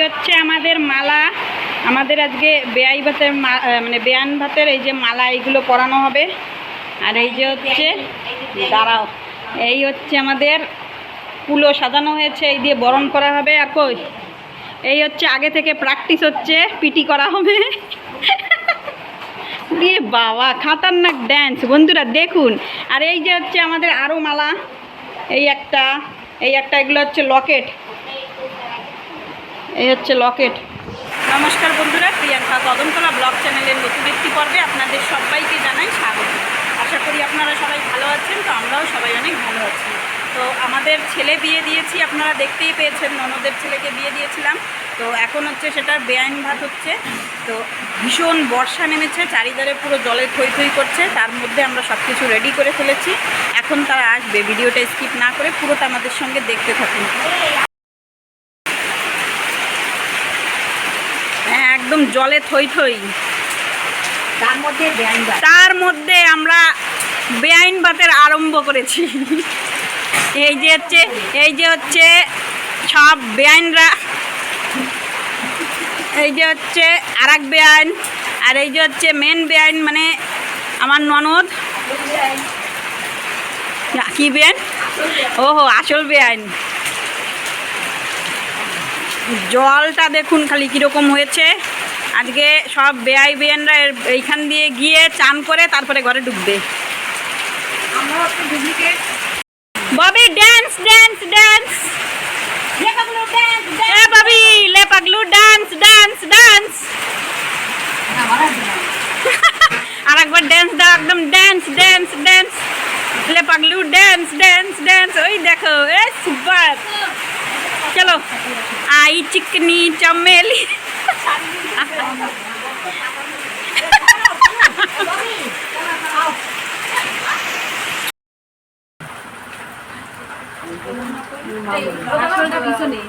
হচ্ছে আমাদের মালা, আমাদের আজকে বেয়াই ভাতের মানে বেয়ান ভাতের এই যে মালা এইগুলো পরানো হবে। আর এই যে হচ্ছে দাঁড়াও, এই হচ্ছে আমাদের কুলো সাজানো হয়েছে, এই দিয়ে বরণ করা হবে। আর কই এই হচ্ছে আগে থেকে প্র্যাকটিস হচ্ছে, পিটি করা হবে। রে বাবা খাতারনাক ড্যান্স বন্ধুরা দেখুন। আর এই যে হচ্ছে আমাদের আরও মালা, এই একটা এগুলো হচ্ছে লকেট, এই হচ্ছে লকেট। নমস্কার বন্ধুরা, প্রিয়াঙ্কা কদমতলা ব্লগ চ্যানেলের নতুন একটি পর্বে আপনাদের সবাইকে জানাই স্বাগত। আশা করি আপনারা সবাই ভালো আছেন। তো আমরাও সবাই অনেক ভালো আছি। তো আমাদের ছেলে বিয়ে দিয়েছি, আপনারা দেখতেই পেয়েছেন, ননদের ছেলেকে বিয়ে দিয়েছিলাম। তো এখন হচ্ছে সেটার বেআইন ভাত হচ্ছে। তো ভীষণ বর্ষা নেমেছে, চারিধারে পুরো জলে থই থই করছে। তার মধ্যে আমরা সব কিছু রেডি করে ফেলেছি, এখন তারা আসবে। ভিডিওটা স্কিপ না করে পুরোটা আমাদের সঙ্গে দেখতে থাকুন। হ্যাঁ, একদম জলে থই থই। তার মধ্যে আমরা বেআইন ভাতের আরম্ভ করেছি। এই যে হচ্ছে সব বেআইনরা, এই যে হচ্ছে আর এক বেআইন, আর এই যে হচ্ছে মেন বেআইন মানে আমার ননদ। কি বেআইন? ওহো, আসল বেআইন। জলটা দেখুন খালি কীরকম হয়েছে। আজকে সব বেআই বেআইনরা এইখান দিয়ে গিয়ে চান করে তারপরে ঘরে ঢুকবে। Bobby dance dance dance, Bobby লে পাগলু ডান্স ডান্স ডান্স। আর একবার ড্যান্স দাও, একদম ড্যান্স ড্যান্স ড্যান্স, লে পাগলু ড্যান্স ড্যান্স ড্যান্স। ওই দেখো, এ সুপার। চলো आई चिकनी चमेली।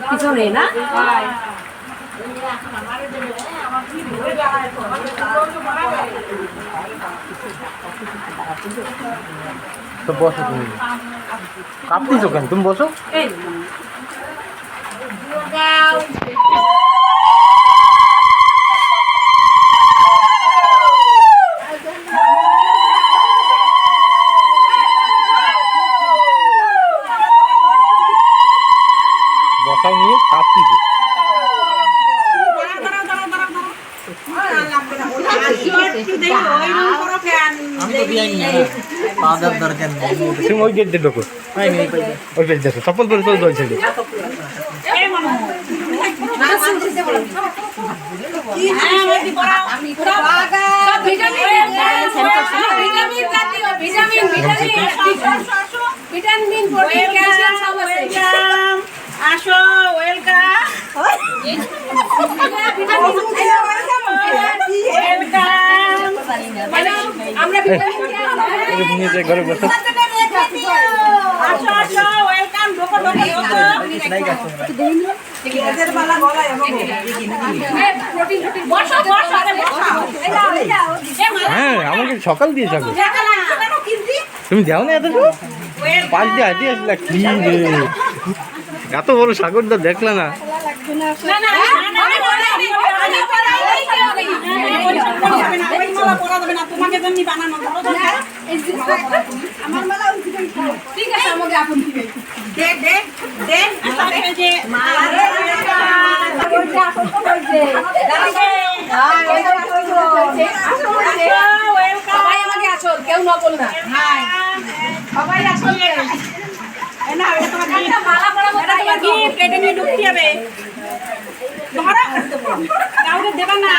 পিছনে না তো বসো, তুমি কাঁপতেছো কেন? তুমি বসো। বসাও নিয়ে কাঁপতেছো। তুমি ওই গেট দিয়ে ঢোকো, ওই গেট দেখো, চপ্পল পরে চলে চলছে। আসো, ওয়েলকাম। ঘরে বসো। হ্যাঁ, আমাকে সকাল দিয়ে যাবে। তুমি যাও না? এত পাশ দিয়ে হাঁটি আসলে কি রে, এত বড় সাগরটা দেখলে না? কেউ নকল না, সবাই আসলে ঢুকতে হবে। দেবা না,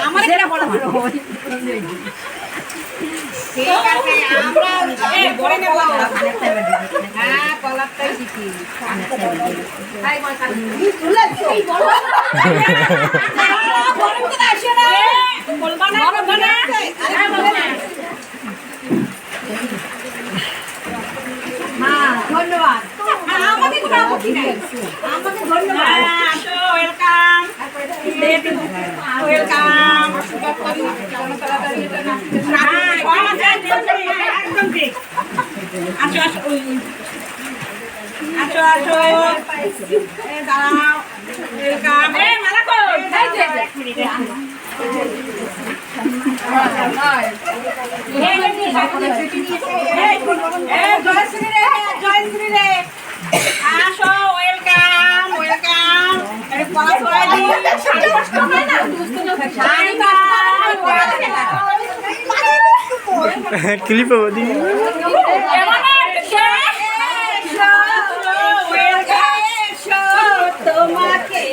আমার ধন্যবাদ। আমাকে ধন্যবাদ। Welcome welcome. একদম ঠিক। আসো আসো। আসো আসো দাঁড়াও ওয়েলকাম মালা কই এক মিনিট জয়শ্রী রে জয়শ্রী রে আসো ওয়েলকাম ওয়েলকাম পড়া ছড়াই দিই ক্লিপে বদি তোমাকে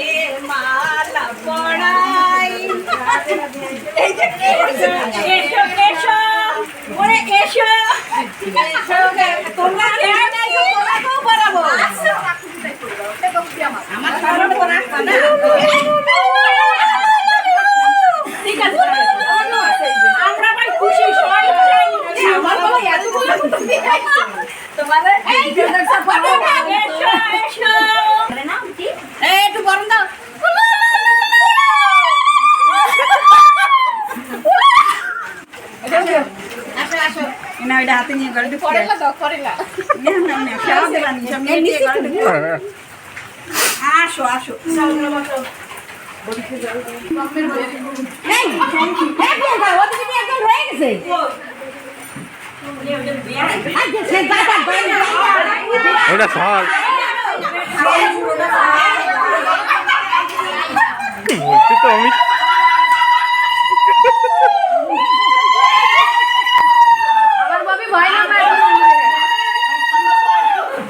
মালা পড়াই এসো এসো ওরে এসো তোমরা তোমাকেও পড়াবো আমার সামনে পড়াচ্ছ না ঠিক আছে আমরা ভাই খুশি সবাই আমার বাবা এত বলে তোমাদের এই এসো এসো নাম কি এই একটু গরম দাও আসো আসো না ওইটা হাতে নিয়ে গড়ে দিতে করেলা দাও করেলা না না না খাওয়া দেবা নি সামনে নিয়ে গড়ে দিতে আসো আসো সামনে বসো এই বাবা ওদিকে নিয়ে একদম হয়ে গেছে ওটা সর বলছি তো আমি আমার বাবি ভয় না পায়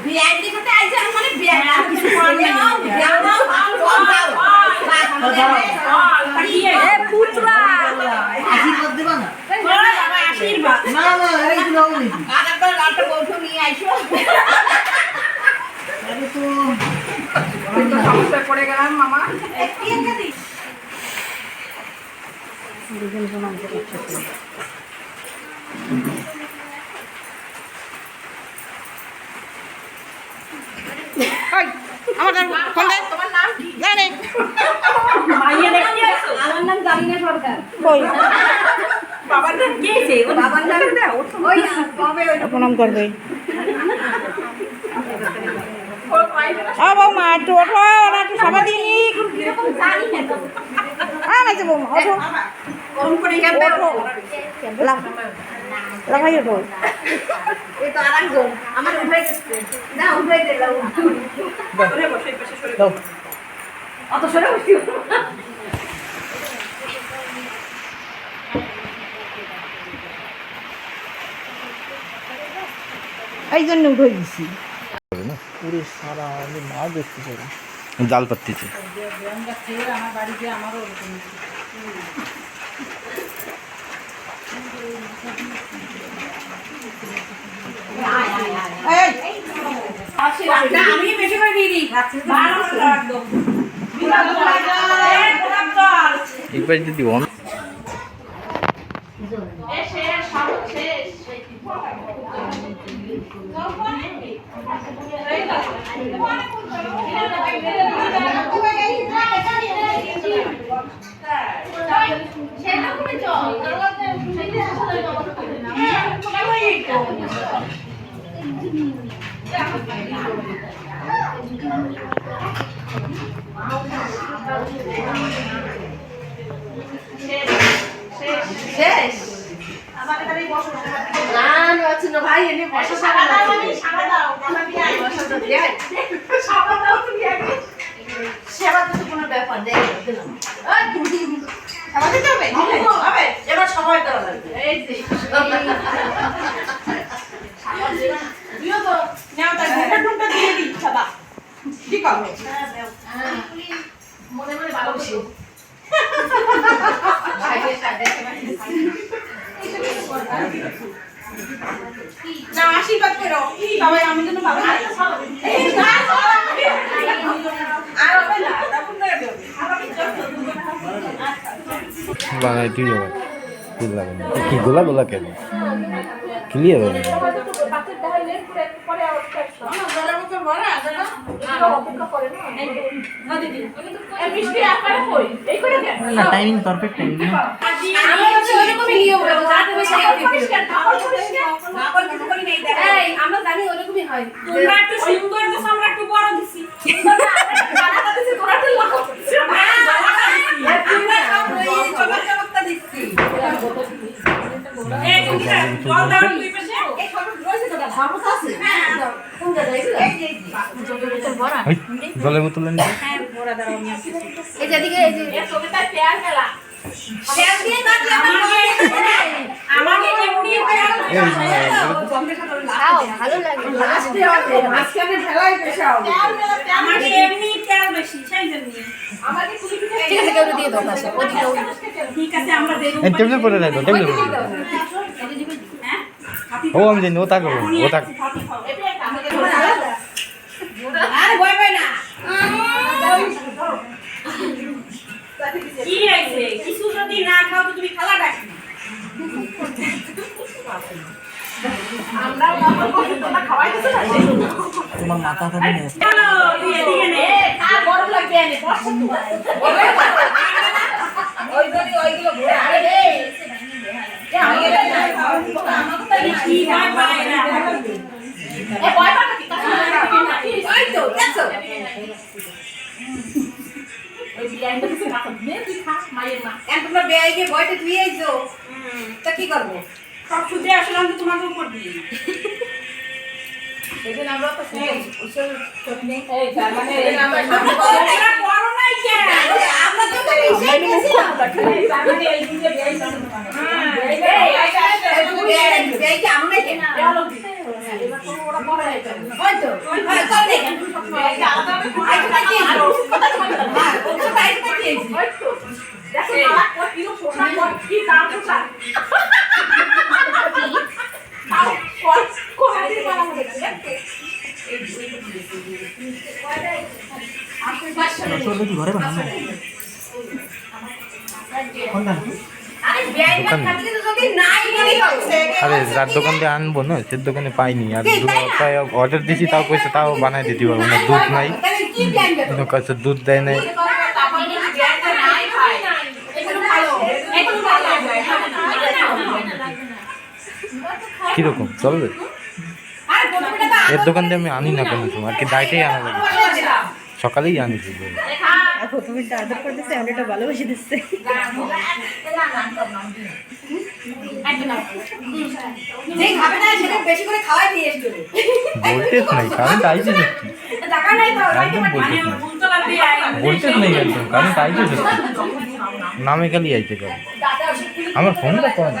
বিআইডি করতে আইছে মানে বিআইডি কিছু করে না দাও দাও এ পুত্রা আশীর্বাদ দেবা না বাবা আশীর্বাদ না না এইগুলো হবে নাকি আরেকবার লালটা বউঠো নিয়ে আইছো আরে তো আমি তো সমস্যায় পড়ে গেলাম মামা কি একটা দিস তোমার নাম কি জানে মাইয়া দেখি আইছো আমার নাম জামিনা সরকার কই বাবার নাম কি আছে ও বাবার নাম দাও ওই কবে ওই প্রণাম করবে বৌমা একটু ওঠো ওরা একটু সবাই দিয়ে নিক জানি না তো মাঝে বৌমা ওঠো গরম করে ওঠো লাফাই ওঠো এই তো আরেকজন আমার উঠে গেছে না উঠে দিলাম দাও অত সরে বসি এই জন্য উঠে দিছি পুরো সারা আমি মাছ দেখতে পারি জাল পাতিছে আমার বাড়িতে আমারও ওরকম আমি বেশি করে দিয়ে দিই একবার যদি অন শেষ না না আছে না ভাই এনে বসা সারা দাও সেবা তো কোনো ব্যাপার দেয় দিলাম সেবা দিতে হবে হবে এবার সময় দেওয়া লাগবে এই যে দিও তো নাও তার ঢুকটা দিয়ে দিই সাদা ঠিক হবে মনে মনে ভালোবাসি না আশীর্বাদ করো সবাই আমি জন্য ভালো আর হবে না তখন বানাই তুই যাবে ফুল লাগে না কি গোলা গোলা কেন ক্লিয়ার হবে না টাইমিং পারফেক্ট টাইমিং আমরা হচ্ছে ওরকমই নিয়ম করব, যাতে বেশি এই আমরা জানি ওরকমই হয়। তোমরা একটু সুন্দর দিছো, আমরা একটু বড় দিছি। গালাটা দিছি, তোরা একটু লাগাও। তোমরা সব ওই চমকটা দিচ্ছি। এই তুমি বল দাও দুই পাশে। এই সব রয়েছে তো ভাবত আছে। হ্যাঁ কোন জায়গায় এই যে ওই জলের বোতল এনে দে। হ্যাঁ বড় দাও আমি আসছি। এই যে দিকে এই যে তোকে তার পেয়ার খেলা পেয়ার দিয়ে কাটলে আমাকে এমনি খাও ভালো লাগে লাস্টে হবে মাঝখানে ফেলাই পেশা হবে আমাকে এমনি তেল বেশি সেই জন্য। আমাকে পুলি পিঠা ঠিক আছে কেউ দিয়ে দাও কাছে ওদিকে ঠিক আছে আমরা দেব। এই টেবিলে পড়ে রাখো, টেবিলে পড়ে রাখো। হ্যাঁ ও আমি জানি ও থাকো, ও থাক। আরে ভয় পাই না কি হইছে? কিছু যদি না খাও তো তুমি খালা ডাকি। আমরা বাবা কষ্ট তোমরা খাওয়াইতেছ না তোমার মাথা খালি নেই। চলো তুই এদিকে নে। খা গরম লাগবে এনে বসো ওইগুলো ঘোরা আরে রে আমাকে কি ভয় পায় না। এ ভয় পাও না কি ওই তো দেখো ওই বিয়াইটা কিছু না করবে তুই খা মায়ের মা এখন তোমরা বেয়াইকে ভয়টা তুই আইছো তা কি করব সব ছুটে আসলাম তো তোমাকে উপর দিয়ে। এদিন আমরা তো শুনে উসল চটনি এই তার মানে তোমরা করো নাই কেন? আমরা তো বেশি গেছিলাম তার মানে এই দিকে বেয়াই কেন বেয়াই কি আমরা কেন চলো এবার তো ওরা পড়ে যাবে ওই তো ওই চল নে বেয়াই আলাদা আইটা কি কথা বলতে না ওটা আইটা কি ওই তো দেখো মালা কত কিলো শোষা কত কি দাম শোষা তাও কত কোহাদি মালা হবে দেখতে এই চলো কি ঘরে বানাবো? আরে বেয়াই না খাতে তো যদি নাই মনে হচ্ছে আরে যার দোকান দিয়ে আনবো না, সে দোকানে পাইনি। আর প্রায় অর্ডার দিছি, তাও কইছে তাও বানাই দিতে পারবো না, দুধ নাই। তাহলে কি বেয়াই দেব কিন্তু কাছে দুধ দেয় নাই। কিরকম চলবে? এর দোকান দিয়ে আমি আনি না কোনো সময়, আর কি ডাইটেই আনা লাগে। সকালেই আনিছি। তুমি আদর করতেছে, আমি এটা ভালোবেসে দিচ্ছে। যেই খাবে না সেটা বেশি করে খাওয়াই দিয়ে এসো ভোল্টেজ নাই, কারেন্ট আইছে সত্যি। টাকা নাই তো একদম ভোল্টেজ নাই, ফুলতলা দিয়ে আই। ভোল্টেজ নেই একদম, কারেন্ট আইছে সত্যি। নামে খালি আইছে কারেন্ট। আমার ফোনটা কম।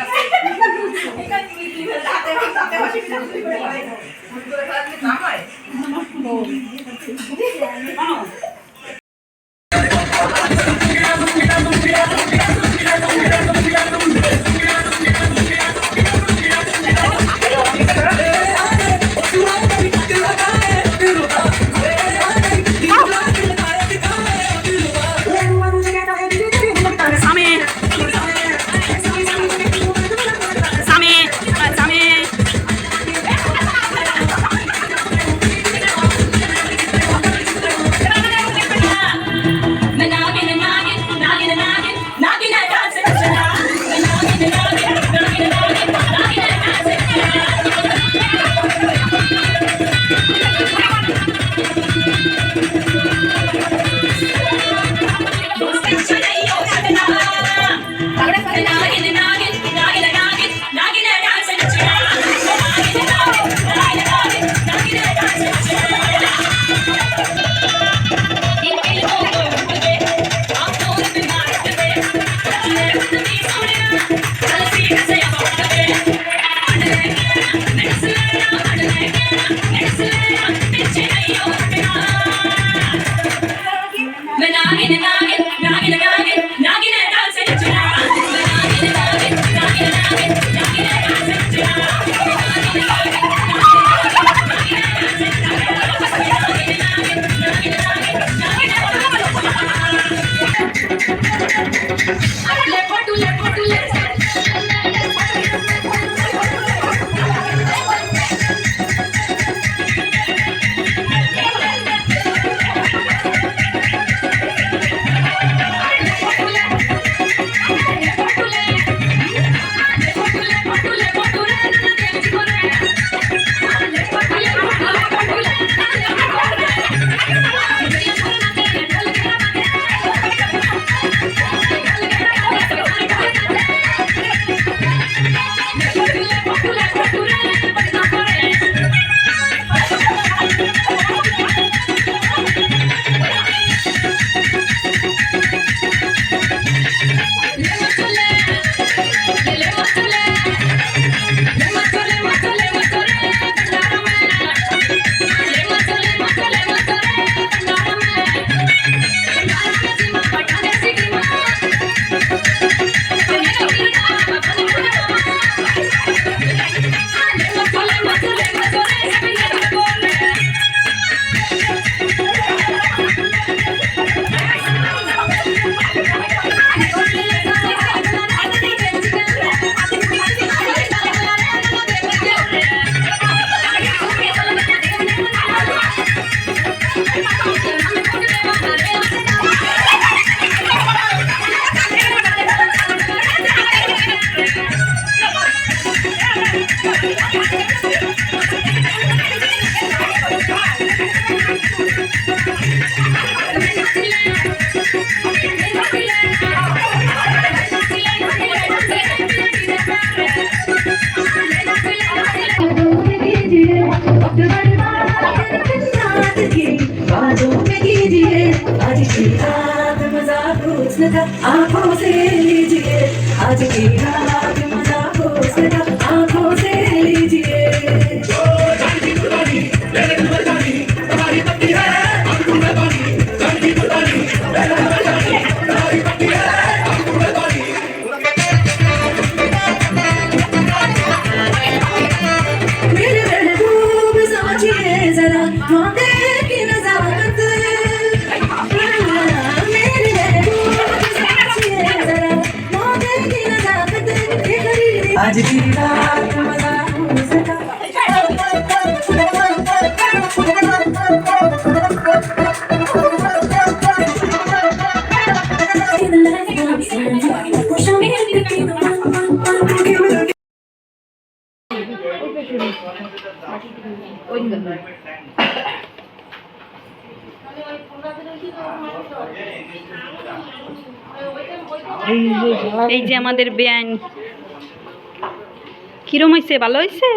था आंखों से लीजिए आज की रात मजाकों से था आंखों से लीजिए मेरे महबूब समझिए जरा मौके की नजाकत मेरे महबूब समझिए जरा मौके की नजाकत आज की रात मजाकों से था এই যে আমাদের বেআইন কিরম হয়েছে, ভালো হয়েছে?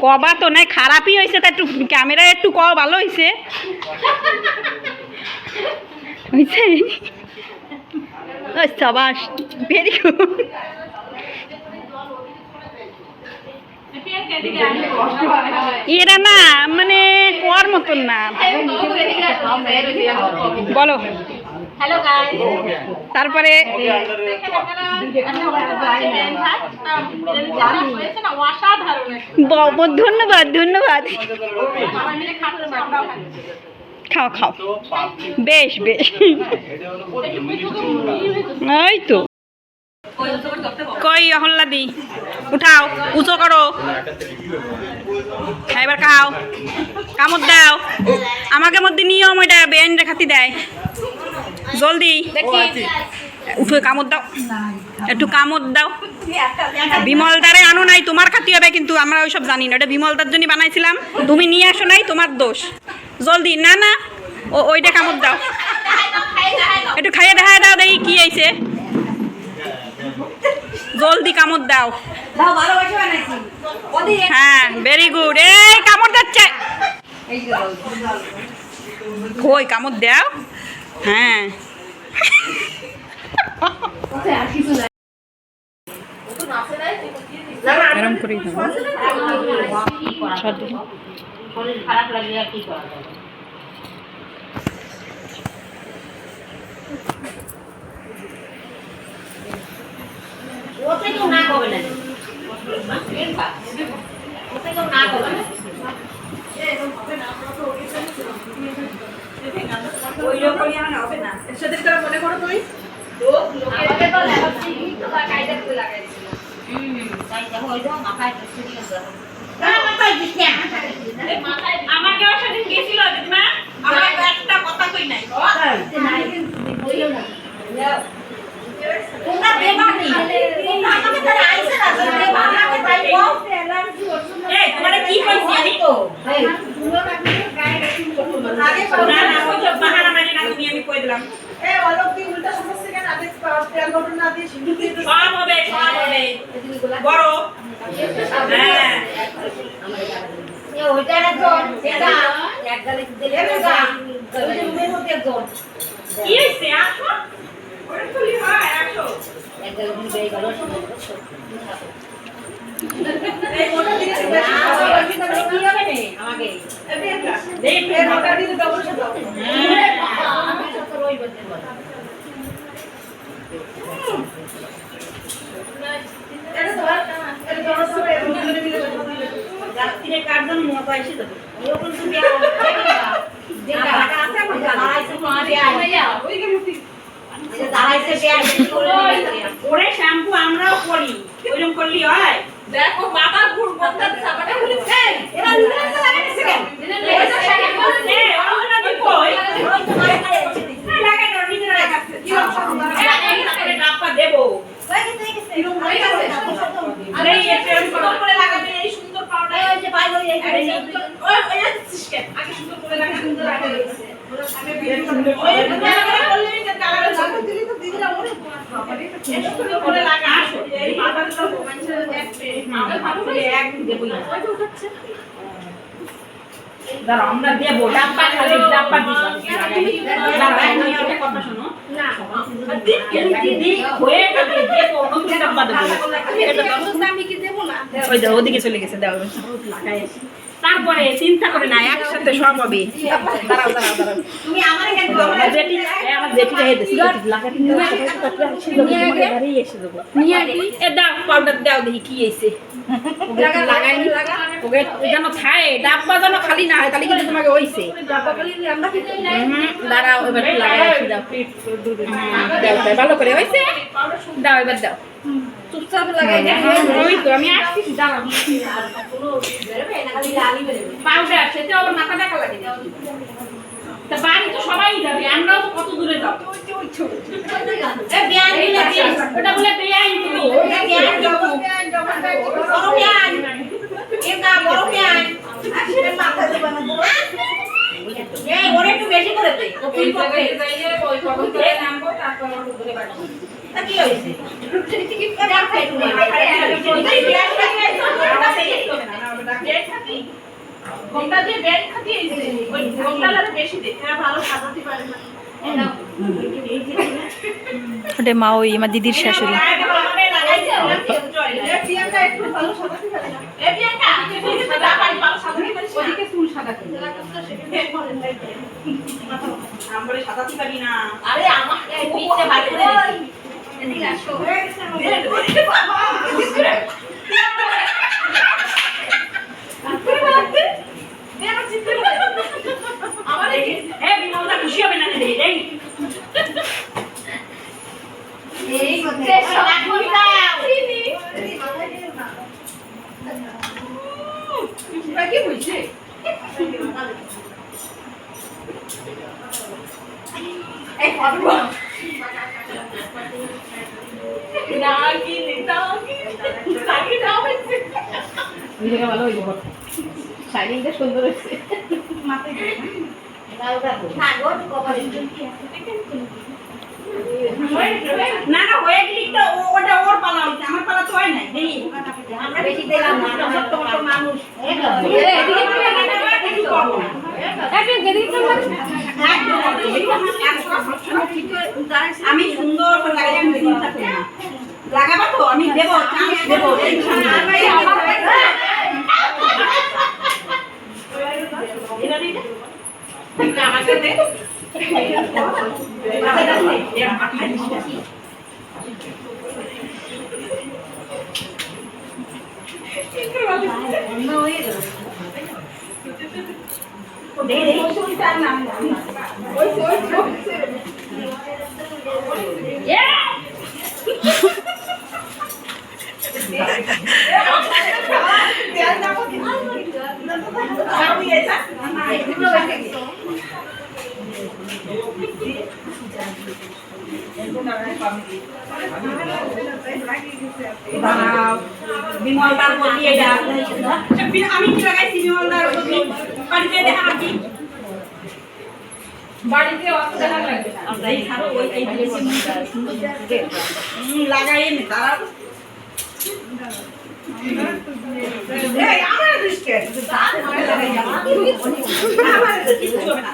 কবা তো নাই, খারাপই হয়েছে, তা একটু ক্যামেরায় একটু ক ভালো হয়েছে হয়েছে। সাবাস, ভেরি গুড। এরা না মানে কোয়ার মতন না। বলো হ্যালো গাইস, তারপরে ধন্যবাদ ধন্যবাদ। খাও খাও, বেশ বেশ, ওই তো। কই অহল্লাদি, উঠাও, উঁচু করো, এবার খাও, কামড় দাও। আমাকে মধ্যে নিয়ম ওইটা বেআইন খাতি দেয়, জলদি উঠে কামড় দাও, একটু কামড় দাও। বিমলদারে আনো নাই, তোমার খাতি হবে কিন্তু, আমরা ওইসব জানি না, ওটা বিমলদার জন্য বানাইছিলাম, তুমি নিয়ে আসো নাই, তোমার দোষ। জলদি, না না ওইটা কামড় দাও, একটু খাইয়ে দেখা দাও, দেখি কি আইছে। জলদি কামড় দাও। হ্যাঁ, ভেরি গুড। এই কামড় দিচ্ছে, কই কামড় দাও। হ্যাঁ, এরম করেই খারাপ লাগলে আর কি করা যাবে। ওতে কেউ না করবে না, ওতে কেউ না করবে না। ওই রকমই হবে না, এর সাথে মনে করো তুমি আমাকে তো লাগাচ্ছি তো কায়দা করে লাগাইছিল। তাই দেখো ওই দেখো মাথায় টেস্ট দিয়ে দাও। আমাকে ওর সাথে গেছিল দিদিমা, আমার একটা কথা কই নাই। তোমরা দেবানি, তোমরা আমাকে তারা আইছে না, দেবানি আমাকে তাই কও অ্যালার্জি হচ্ছে না। এই তোমারে কি কইছি আমি তো এই পুরো নাকি গায়ে রাখি আগে না না ওই যে বাহানা মানে না, তুমি আমি কই দিলাম। এই অলক কি উল্টা সমস্যা কেন আগে তেল বটন না দিয়ে সিঁদুর দিয়ে সব হবে, সব হবে, বড়। হ্যাঁ, এই ওইটা একজন এটা এক গালে দিলে না ওই রুমের মধ্যে একজন কি হইছে আসো, ওরে খুলি হয় আসো। এক গালে দিলে এই গালে এই মোটা দিচ্ছে কি হবে নে আমাকে দেখ এই মোটা দিতে ডবল শট দাও। আমি তো রই বলতে বল এটা ধর সবে দুজনে মিলে রাত্রিরে কার্জন মত আইছে তো ওরকম তুমি দেখা আছে আমার দাঁড়াইছে মারে আইয়া ওই কে মুতি এটা দাঁড়াইছে বেয়ার ওরে শ্যাম্পু আমরাও করি, ওইরকম করলি হয়। দেখো বাবা গুড় বন্ধা সাবাটা খুলে এই এরা লিখে লাগাইছে কেন ওই তো শাড়ি বলছে এ অরুণা দি কই ওই তো মারে খাইছে লাগাই দাও, নিজে লাগাচ্ছে কি করে ডাব্বা দেব। আরে এই ট্রেন করে লাগাবে, এই সুন্দর পাউডার ওই যে পাই ওই আরে ওই ওই সিস্টেম আগে সুন্দর করে লাগা, সুন্দর লাগা আমি ভিডিও সুন্দর ওই করলে যে কালার লাগা দিলি তো দিদিরা ওরে সুন্দর করে লাগা। আসো এই বাবাটা তো মানুষের দেখতে আমরা ভাবছি একদিন দেবই ওই তো উঠছে দাঁড়াও আমরা দেবো ডাব্বা খালি ডাব্বা দিবা কথা শোনো না দিদি হয়ে গেছে দেবো নতুন ডাব্বা দেবো আমি কি দেবো না ওই দাও ওদিকে চলে গেছে দাও লাগাই তারপরে চিন্তা করে না একসাথে সব হবে দাঁড়াও দাঁড়াও দাঁড়াও তুমি আমার কেন আমার জেঠি আমার জেঠি রেখে দিছি লাগাতে নিয়ে এ দাও পাউডার দাও দেখি কি হইছে লাগাই ওকে যেন খায় ডাব্বা যেন খালি না হয় তাহলে কিন্তু তোমাকে হইছে দাঁড়াও এবার লাগাই দাও দাও ভালো করে হইছে দাও এবার দাও চুপচাপ লাগাই ওই তো আমি আসছি দাঁড়াও পাউডার সেটা আবার মাথা দেখা লাগে তা বাড়ি তো সবাই যাবে আমরাও তো কত দূরে যাবো ওটা বলে বেআইন তুমি ওরা একটু বেশি করে দে কি হয়েছে ওটা মা ওই আমার দিদির শাশুড়ি আরে আমার পিঠে বার করে দিছি এদিকে আসো খুশি হবে না এই হচ্ছে সবটা কি হইছে এই ফটো না কি নিতা কি সাকি দাও হইছে ভিডিওটা ভালো হইলো শাইনিংটা সুন্দর হয়েছে মাথায় না গো কভার না না হয়ে গেলি তো ওটা ওর পালা হইছে আমার পালা তো হয় নাই দেই আমরা বেশি দিলাম না আমরা মানুষ আমি সুন্দর করে লাগাই আমি চিন্তা করি না লাগাবা তো আমি দেবো চান্স দেবো আমাকে দে বিমলদার বলিয়ে দাও আমি কি লাগাইছি বিমলদার বাড়িতে দেখা কি বাড়িতে অসুবিধা লাগবে আমরা এই খাবো ওই এই লাগাই নি তারা এই আমার দৃষ্টি আমার লাগাই আমার কিছু হবে না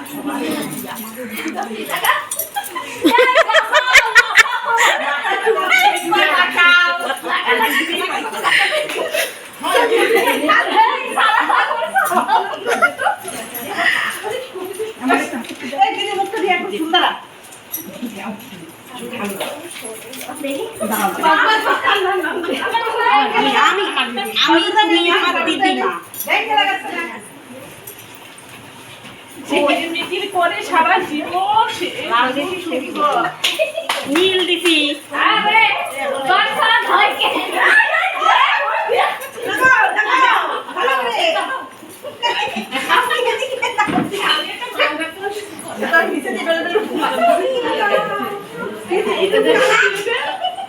সারা জীবন নীল দিছি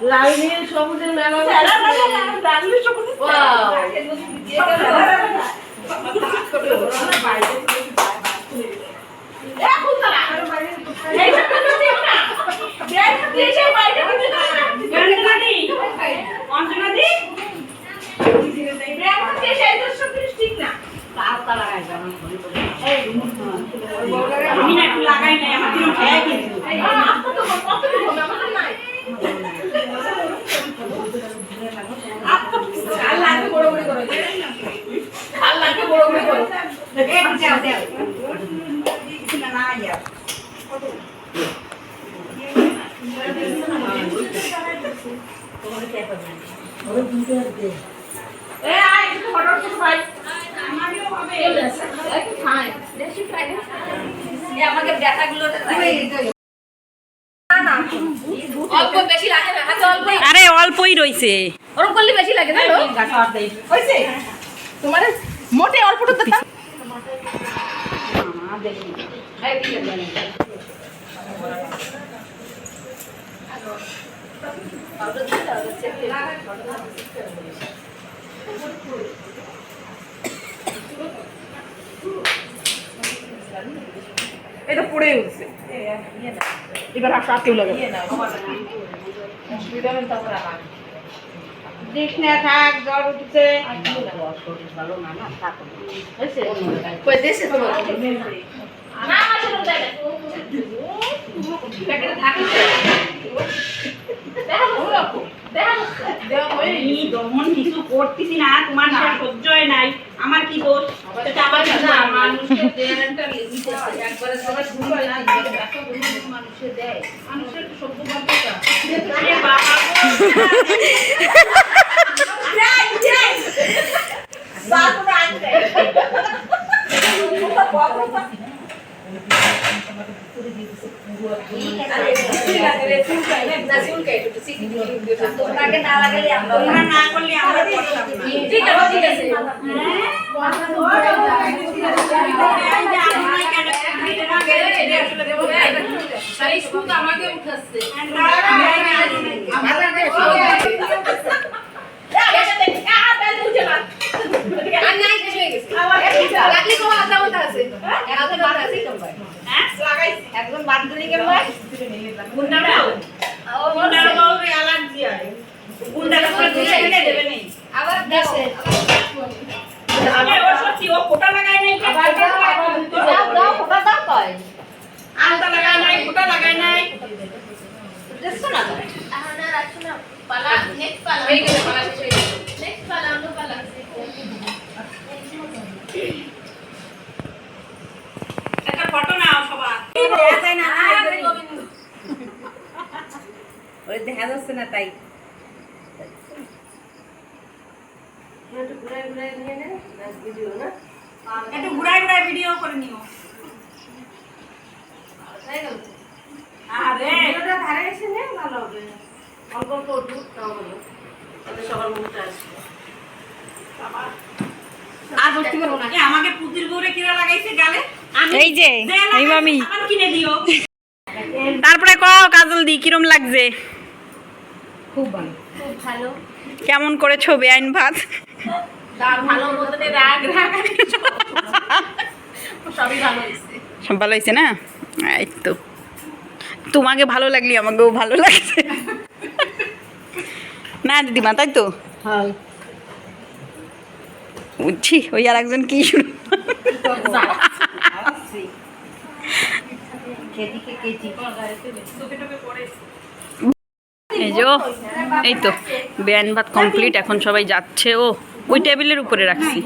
লাল নীল সবুজের মেলা ঠিক না আমি না একটু লাগাই নাই আমার কিরম খেয়ে কিন্তু আমাকে ব্যথাগুলো অল্প বেশি লাগে না, হাতে অল্প আরে অল্পই রইছে ওরকম করলে বেশি লাগে না হয়েছে তোমার মোটে অল্পটা তো এটা পড়ে উঠছে এবার আটকেও লাগে দেখ না থাক জ্বর উঠছে কই দেশে তো না আসলে দেখ প্যাকেটে থাকে আমি দমন কিছু করতেছি না তোমার না সহ্য হয় নাই আমার কি দোষ সেটা আমার কিছু না মানুষের দেয়ারটা লিমিট আছে একবারে সবাই শুনবে না এত গুণ মানুষে দেয় মানুষের তো সভ্য ভাবটা আরে বাবা যাই যাই বাবু আনতে তোমরা না করলে আমরা করতাম না ঠিক আছে আমাকে উঠাচ্ছে একদম বাদ দিলে কেন আবার দেশে ফোটা লাগাই নাই দাও ফোটা দাও কয় আলতা লাগাই নাই ফোটা লাগাই নাই দেখছো না না রাখছো না পালা নেক্সট পালা হয়ে গেছে পালা শেষ হয়ে গেছে নেক্সট পালা অন্য পালা একটা ফটো নাও সবাই ওই দেখা যাচ্ছে না তাই একটু ঘুরাই ঘুরাই ভিডিও করে নিও আরে এটা ধারে এসে নে ভালো হবে অল্প অল্প উঠুক তাও ভালো তাহলে সবার মুখটা আসবে আর বলতে পারবো না আমাকে পুতির বউরে কিরা লাগাইছে গালে এই যে এই মামি আমার কিনে দিও তারপরে কও কাজল দি কিরম লাগছে খুব ভালো কেমন করেছো বেআইন ভাত তার ভালো মতনে রাগ রাগ সবই ভালো হয়েছে সব ভালো হয়েছে না এই তো তোমাকে ভালো লাগলি আমাকেও ভালো লাগছে না দিদিমা তাই তো হ্যাঁ বুঝছি ওই আর একজন কি শুরু এই যে ও, এই তো বেআইন ভাত কমপ্লিট এখন সবাই যাচ্ছে ও ওই টেবিলের উপরে রাখছি